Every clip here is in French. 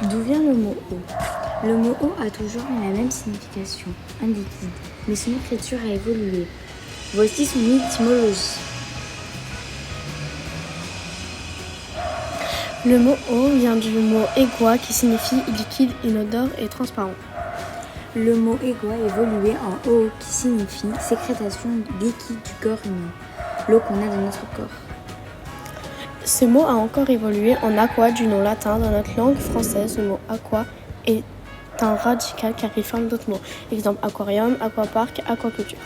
D'où vient le mot eau? Le mot eau a toujours la même signification, un liquide, mais son écriture a évolué. Voici son étymologie. Le mot eau vient du mot aigua qui signifie liquide, inodore et transparent. Le mot aigua a évolué en eau qui signifie sécrétation liquide du corps humain, l'eau qu'on a dans notre corps. Ce mot a encore évolué en aqua du nom latin. Dans notre langue française, le mot aqua est un radical car il forme d'autres mots. Exemple aquarium, aquapark, aquaculture.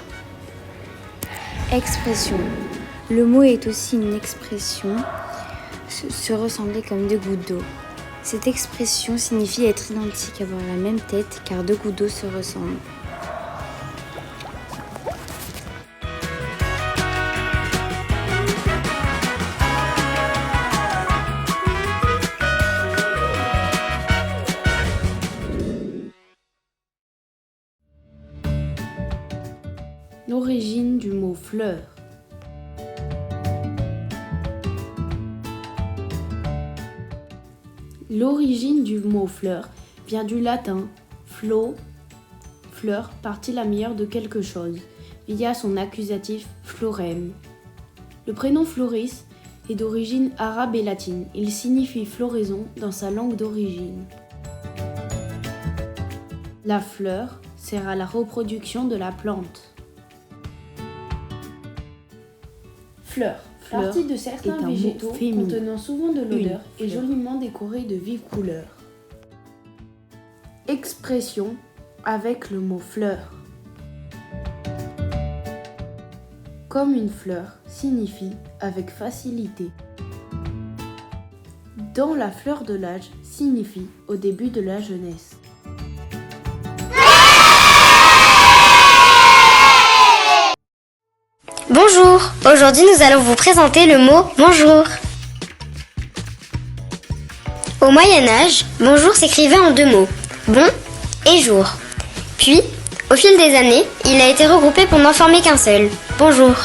Expression. Le mot est aussi une expression, se ressembler comme deux gouttes d'eau. Cette expression signifie être identique, avoir la même tête car deux gouttes d'eau se ressemblent. L'origine du mot fleur. L'origine du mot fleur vient du latin flo, fleur, partie la meilleure de quelque chose, via son accusatif florem. Le prénom Floris est d'origine arabe et latine. Il signifie floraison dans sa langue d'origine. La fleur sert à la reproduction de la plante. Fleur, partie de certains végétaux contenant souvent de l'odeur et joliment décorée de vives couleurs. Expression avec le mot fleur. Comme une fleur signifie avec facilité. Dans la fleur de l'âge signifie au début de la jeunesse. Bonjour, aujourd'hui nous allons vous présenter le mot bonjour. Au Moyen-Âge, bonjour s'écrivait en deux mots, bon et jour. Puis, au fil des années, il a été regroupé pour n'en former qu'un seul, bonjour.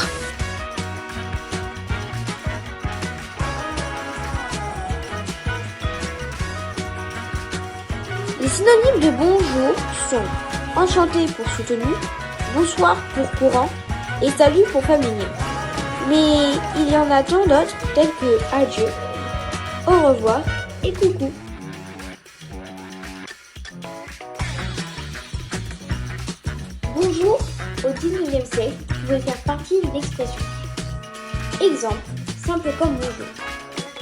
Les synonymes de bonjour sont enchanté pour soutenu, bonsoir pour courant et salut pour familier. Mais il y en a tant d'autres tels que adieu, au revoir et coucou. Bonjour au XIXe siècle pouvait faire partie d'une expression. Exemple, simple comme bonjour,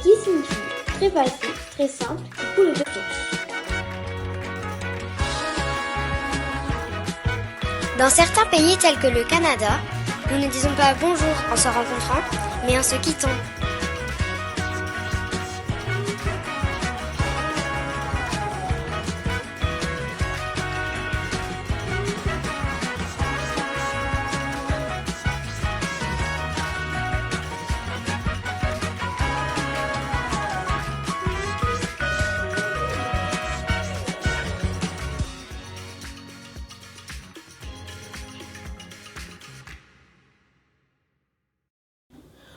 qui signifie très facile, très simple, qui coule de source. Dans certains pays tels que le Canada, nous ne disons pas bonjour en se rencontrant, mais en se quittant.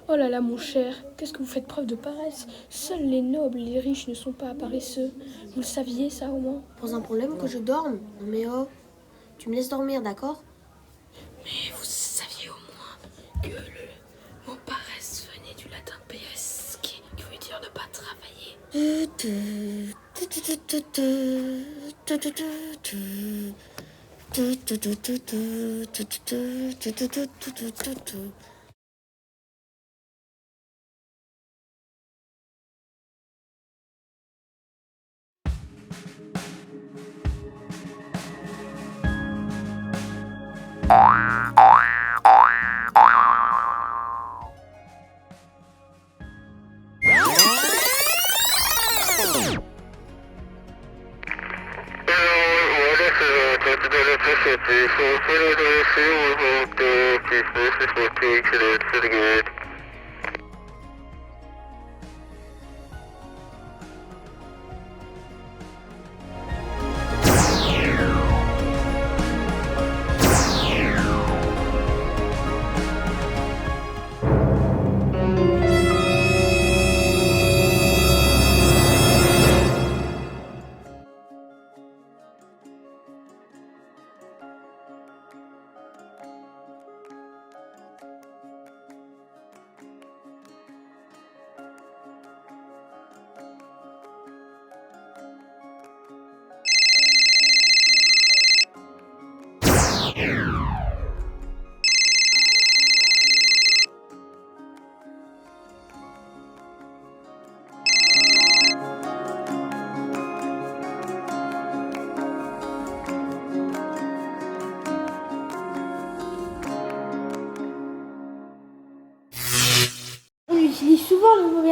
Oh là là mon cher, qu'est-ce que vous faites preuve de paresse? Seuls les nobles et les riches ne sont pas paresseux. Vous le saviez ça au moins? Pose un problème que je dorme? Mais oh, tu me laisses dormir, d'accord? Mais vous saviez au moins que le mot paresse venait du latin PS, qui veut dire ne pas travailler.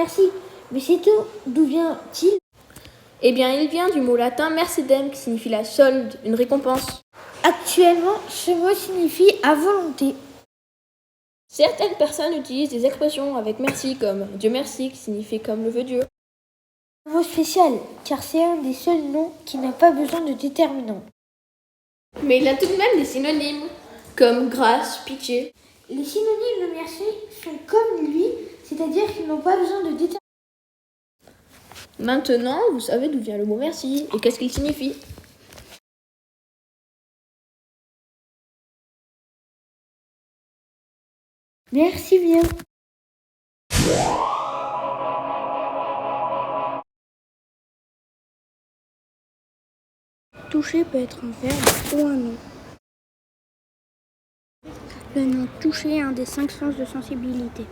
merci. Mais c'est tout. D'où vient-il? Eh bien, il vient du mot latin mercedem qui signifie la solde, une récompense. Actuellement, ce mot signifie à volonté. Certaines personnes utilisent des expressions avec merci comme Dieu merci qui signifie comme le veut Dieu. Un mot spécial, car c'est un des seuls noms qui n'a pas besoin de déterminant. Mais il a tout de même des synonymes comme grâce, pitié. Les synonymes de merci sont comme lui, c'est-à-dire qu'ils n'ont pas besoin de déterminant. Maintenant, vous savez d'où vient le mot merci et qu'est-ce qu'il signifie. Merci bien. Toucher peut être un verbe ou un nom. Le nom toucher est un des 5 sens de sensibilité.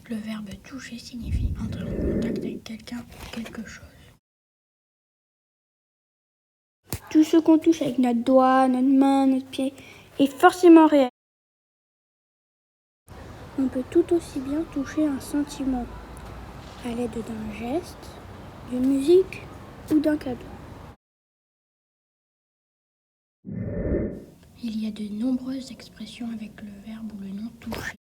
Le verbe toucher signifie entrer en contact avec quelqu'un ou quelque chose. Tout ce qu'on touche avec notre doigt, notre main, notre pied est forcément réel. On peut tout aussi bien toucher un sentiment à l'aide d'un geste, d'une musique ou d'un cadeau. Il y a de nombreuses expressions avec le verbe ou le nom toucher,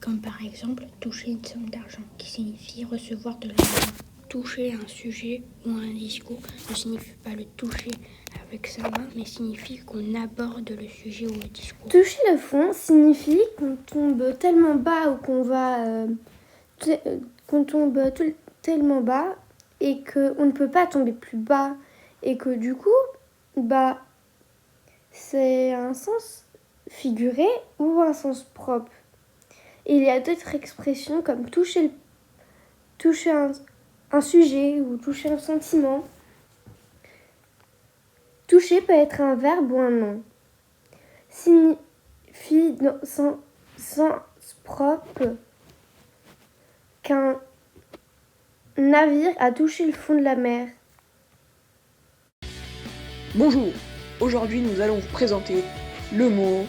comme par exemple toucher une somme d'argent, qui signifie recevoir de l'argent. Toucher un sujet ou un discours ne signifie pas le toucher avec sa main, mais signifie qu'on aborde le sujet ou le discours. Toucher le fond signifie qu'on tombe tellement bas ou qu'on tombe tellement bas et qu'on ne peut pas tomber plus bas et que du coup, c'est un sens figuré ou un sens propre. Et il y a d'autres expressions comme toucher un sujet ou toucher un sentiment. Toucher peut être un verbe ou un nom. Signifie dans son sens propre qu'un navire a touché le fond de la mer. Bonjour, aujourd'hui nous allons vous présenter le mot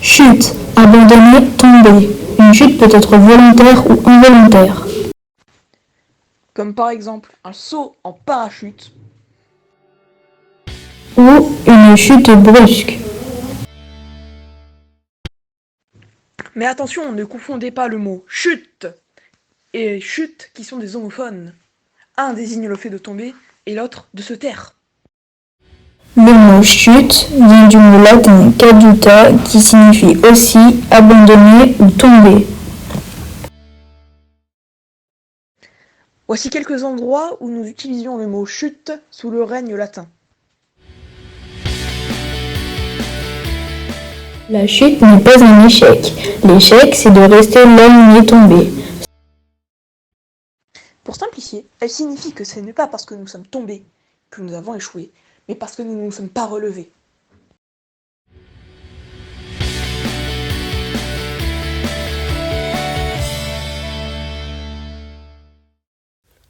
chute, abandonner, tomber. Une chute peut être volontaire ou involontaire. comme par exemple un saut en parachute Ou une chute brusque. Mais attention, ne confondez pas le mot chute et chute qui sont des homophones. Un désigne le fait de tomber et l'autre de se taire. Le mot chute vient du mot latin caduta qui signifie aussi abandonner ou tomber. Voici quelques endroits où nous utilisions le mot chute sous le règne latin. La chute n'est pas un échec. L'échec, c'est de rester là où on est tombé. Pour simplifier, elle signifie que ce n'est pas parce que nous sommes tombés que nous avons échoué, mais parce que nous ne nous sommes pas relevés.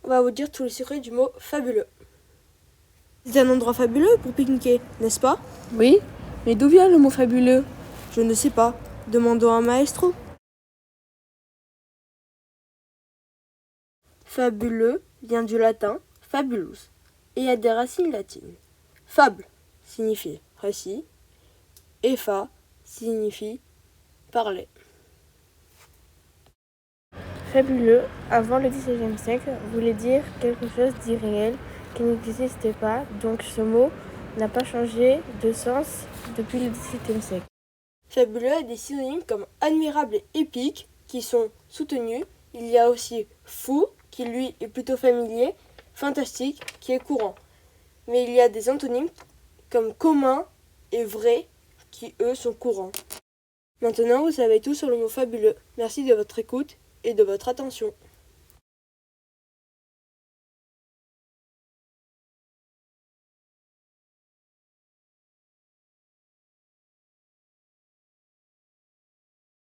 On va vous dire tous les secrets du mot fabuleux. C'est un endroit fabuleux pour pique-niquer, n'est-ce pas? Oui, mais d'où vient le mot fabuleux? Je ne sais pas. Demandons à un maestro. Fabuleux vient du latin fabulus et a des racines latines. Fable signifie récit et fa signifie parler. Fabuleux, avant le XVIe siècle, voulait dire quelque chose d'irréel qui n'existait pas, donc ce mot n'a pas changé de sens depuis le XVIIe siècle. Fabuleux a des synonymes comme admirable et épique qui sont soutenus. Il y a aussi fou qui lui est plutôt familier, fantastique qui est courant. Mais il y a des antonymes comme commun et vrai qui eux sont courants. Maintenant vous savez tout sur le mot fabuleux. Merci de votre écoute et de votre attention.